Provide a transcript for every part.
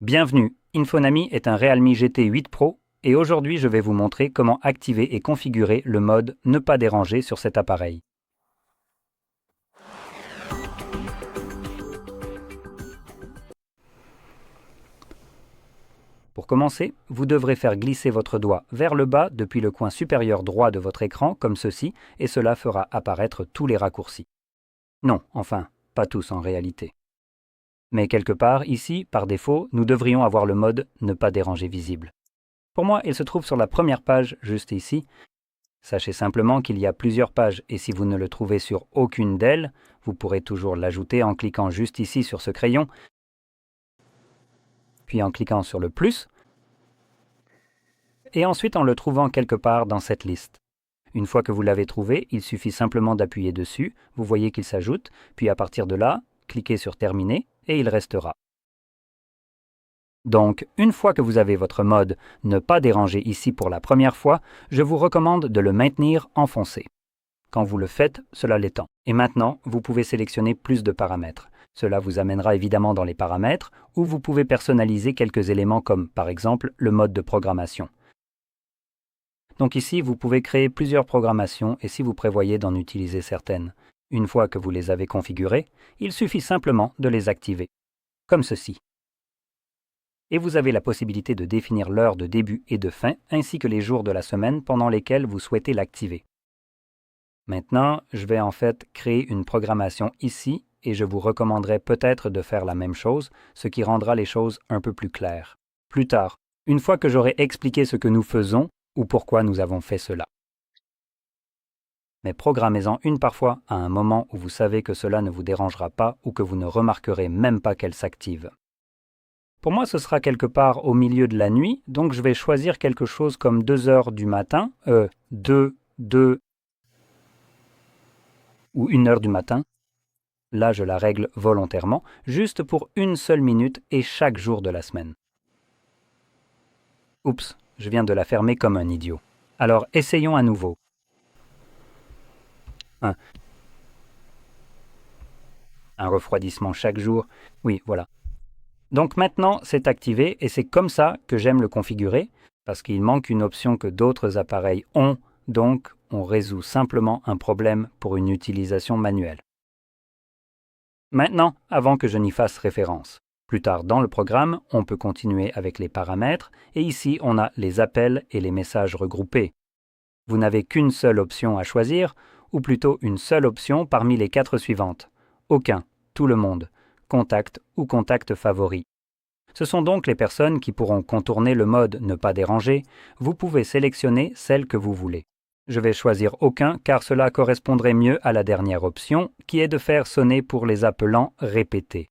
Bienvenue, Infonami est un Realme GT 8 Pro et aujourd'hui je vais vous montrer comment activer et configurer le mode Ne pas déranger sur cet appareil. Pour commencer, vous devrez faire glisser votre doigt vers le bas depuis le coin supérieur droit de votre écran comme ceci et cela fera apparaître tous les raccourcis. Non, enfin, pas tous en réalité. Mais quelque part, ici, par défaut, nous devrions avoir le mode Ne pas déranger visible. Pour moi, il se trouve sur la première page, juste ici. Sachez simplement qu'il y a plusieurs pages et si vous ne le trouvez sur aucune d'elles, vous pourrez toujours l'ajouter en cliquant juste ici sur ce crayon, puis en cliquant sur le plus, et ensuite en le trouvant quelque part dans cette liste. Une fois que vous l'avez trouvé, il suffit simplement d'appuyer dessus, vous voyez qu'il s'ajoute, puis à partir de là, cliquez sur Terminer et il restera. Donc, une fois que vous avez votre mode Ne pas déranger ici pour la première fois, je vous recommande de le maintenir enfoncé. Quand vous le faites, cela l'étend. Et maintenant, vous pouvez sélectionner plus de paramètres. Cela vous amènera évidemment dans les paramètres, où vous pouvez personnaliser quelques éléments comme, par exemple, le mode de programmation. Donc ici, vous pouvez créer plusieurs programmations et si vous prévoyez d'en utiliser certaines. Une fois que vous les avez configurées, il suffit simplement de les activer, comme ceci. Et vous avez la possibilité de définir l'heure de début et de fin, ainsi que les jours de la semaine pendant lesquels vous souhaitez l'activer. Maintenant, je vais en fait créer une programmation ici et je vous recommanderais peut-être de faire la même chose, ce qui rendra les choses un peu plus claires. Plus tard, une fois que j'aurai expliqué ce que nous faisons ou pourquoi nous avons fait cela. Mais programmez-en une parfois à un moment où vous savez que cela ne vous dérangera pas ou que vous ne remarquerez même pas qu'elle s'active. Pour moi, ce sera quelque part au milieu de la nuit, donc je vais choisir quelque chose comme 2 heures du matin, 2 ou 1 heure du matin. Là, je la règle volontairement, juste pour une seule minute et chaque jour de la semaine. Oups, je viens de la fermer comme un idiot. Alors, essayons à nouveau. Un refroidissement chaque jour. Oui, voilà. Donc maintenant, c'est activé et c'est comme ça que j'aime le configurer, parce qu'il manque une option que d'autres appareils ont, donc on résout simplement un problème pour une utilisation manuelle. Maintenant, avant que je n'y fasse référence, plus tard dans le programme, on peut continuer avec les paramètres et ici on a les appels et les messages regroupés. Vous n'avez qu'une seule option à choisir, ou plutôt une seule option parmi les 4 suivantes. Aucun, tout le monde, contact ou contact favori. Ce sont donc les personnes qui pourront contourner le mode Ne pas déranger. Vous pouvez sélectionner celle que vous voulez. Je vais choisir Aucun car cela correspondrait mieux à la dernière option, qui est de faire sonner pour les appelants répétés.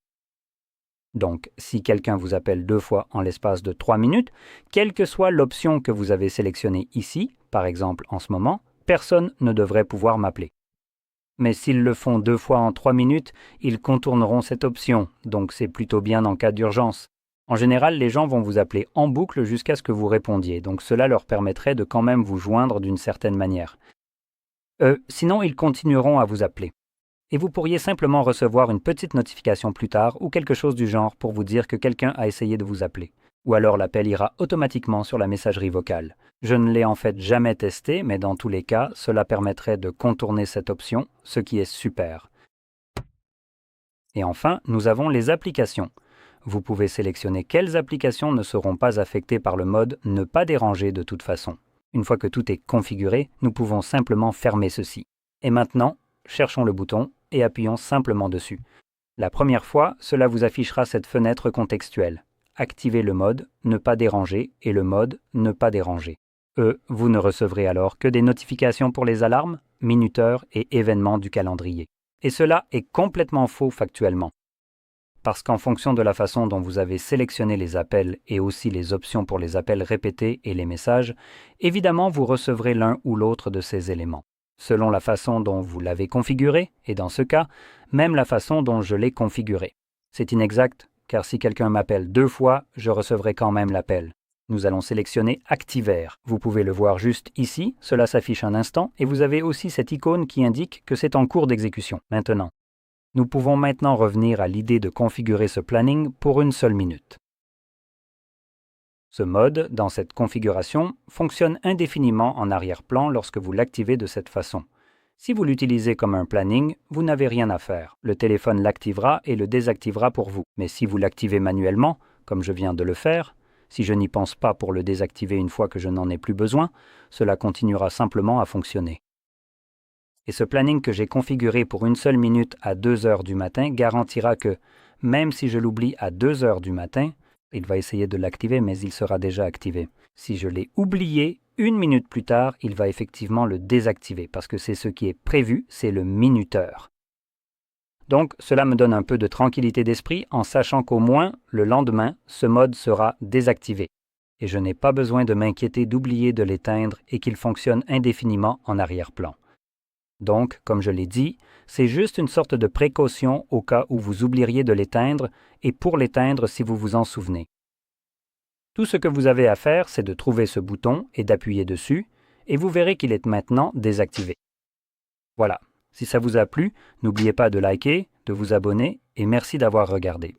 Donc, si quelqu'un vous appelle 2 fois en l'espace de 3 minutes, quelle que soit l'option que vous avez sélectionnée ici, par exemple en ce moment, personne ne devrait pouvoir m'appeler. Mais s'ils le font 2 fois en 3 minutes, ils contourneront cette option, donc c'est plutôt bien en cas d'urgence. En général, les gens vont vous appeler en boucle jusqu'à ce que vous répondiez, donc cela leur permettrait de quand même vous joindre d'une certaine manière. Sinon, ils continueront à vous appeler. Et vous pourriez simplement recevoir une petite notification plus tard ou quelque chose du genre pour vous dire que quelqu'un a essayé de vous appeler. Ou alors l'appel ira automatiquement sur la messagerie vocale. Je ne l'ai en fait jamais testé, mais dans tous les cas, cela permettrait de contourner cette option, ce qui est super. Et enfin, nous avons les applications. Vous pouvez sélectionner quelles applications ne seront pas affectées par le mode Ne pas déranger de toute façon. Une fois que tout est configuré, nous pouvons simplement fermer ceci. Et maintenant, cherchons le bouton et appuyons simplement dessus. La première fois, cela vous affichera cette fenêtre contextuelle. Activez le mode Ne pas déranger et le mode Ne pas déranger. Vous ne recevrez alors que des notifications pour les alarmes, minuteurs et événements du calendrier. Et cela est complètement faux factuellement. Parce qu'en fonction de la façon dont vous avez sélectionné les appels et aussi les options pour les appels répétés et les messages, évidemment vous recevrez l'un ou l'autre de ces éléments, selon la façon dont vous l'avez configuré, et dans ce cas, même la façon dont je l'ai configuré. C'est inexact, car si quelqu'un m'appelle 2 fois, je recevrai quand même l'appel. Nous allons sélectionner Activer. Vous pouvez le voir juste ici, cela s'affiche un instant, et vous avez aussi cette icône qui indique que c'est en cours d'exécution, maintenant. Nous pouvons maintenant revenir à l'idée de configurer ce planning pour une seule minute. Ce mode, dans cette configuration, fonctionne indéfiniment en arrière-plan lorsque vous l'activez de cette façon. Si vous l'utilisez comme un planning, vous n'avez rien à faire. Le téléphone l'activera et le désactivera pour vous. Mais si vous l'activez manuellement, comme je viens de le faire, si je n'y pense pas pour le désactiver une fois que je n'en ai plus besoin, cela continuera simplement à fonctionner. Et ce planning que j'ai configuré pour une seule minute à 2 heures du matin garantira que, même si je l'oublie à 2 heures du matin, il va essayer de l'activer, mais il sera déjà activé. Si je l'ai oublié, 1 minute plus tard, il va effectivement le désactiver, parce que c'est ce qui est prévu, c'est le minuteur. Donc, cela me donne un peu de tranquillité d'esprit en sachant qu'au moins, le lendemain, ce mode sera désactivé. Et je n'ai pas besoin de m'inquiéter d'oublier de l'éteindre et qu'il fonctionne indéfiniment en arrière-plan. Donc, comme je l'ai dit, c'est juste une sorte de précaution au cas où vous oublieriez de l'éteindre et pour l'éteindre si vous vous en souvenez. Tout ce que vous avez à faire, c'est de trouver ce bouton et d'appuyer dessus, et vous verrez qu'il est maintenant désactivé. Voilà, si ça vous a plu, n'oubliez pas de liker, de vous abonner, et merci d'avoir regardé.